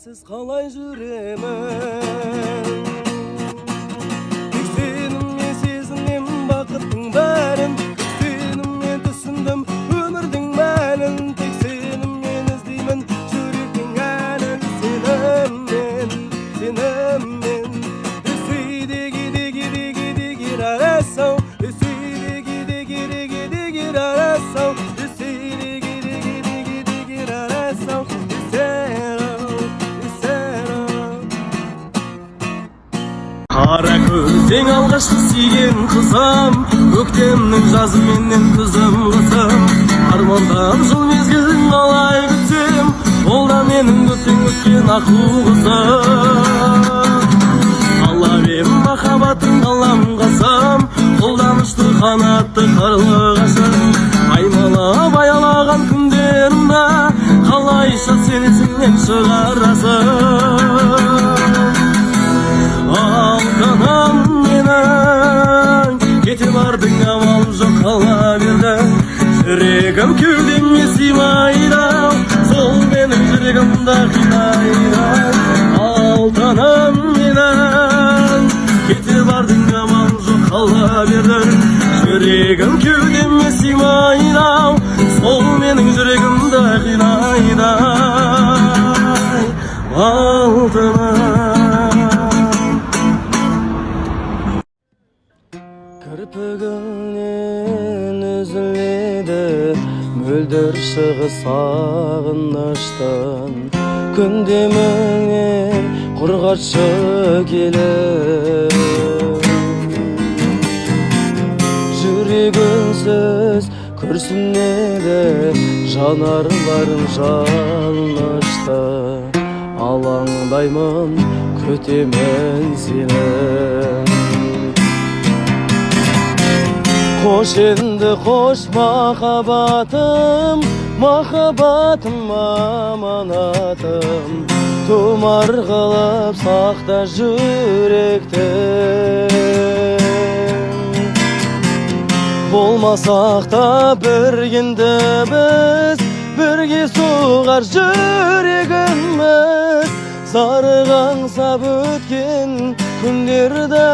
Sensiz kalay жүремін. Senim men sezinim bakıttың bәрін, senim men түсіндім өмірдің мәнін. Тек senim men іздеймін жүректің әнін. Senim men Üseyde gide gir arasam, Üseyde gide gir arasam, Üseyde gide gir arasam. Қара көзден алғашқы сүйген қызым, көктемнің жазы менен күзім қызым. Армандап жыл мезгілін қалай күтсем, ол да менің өткен ақыл қызым. Аллабем махаббатын қалам қасам, қолданышты қанатты қарлығашым. Аймалап аялаған күндерімді қалайша сен есіңнен шығарасың. Алтыным менің, кете бардың амал жоқ қала берді. Жүрегім кеудеме сыймайды, сол менің жүрегімді қинайды. Алтыным менің, кете бардың амал жоқ қала берді. Жүрегім кеудеме сыймайды, сол менің жүрегімді қинайды. Алтыным Кірпігіңнен үзіледі мөлдір шығыс сағыныштан. Күндеміңнен құрғатшы келіп, жүрегінсіз күрсінеді жанарларың жалынышты. Алаңдаймын, күтемін сені. Қош енді қош махаббатым, махаббатым аманатым. Тұмар қылып сақта жүректі. Болмасақ та біргенді біз, бірге соғар жүрегіміз. Зарыған сап өткен күндерді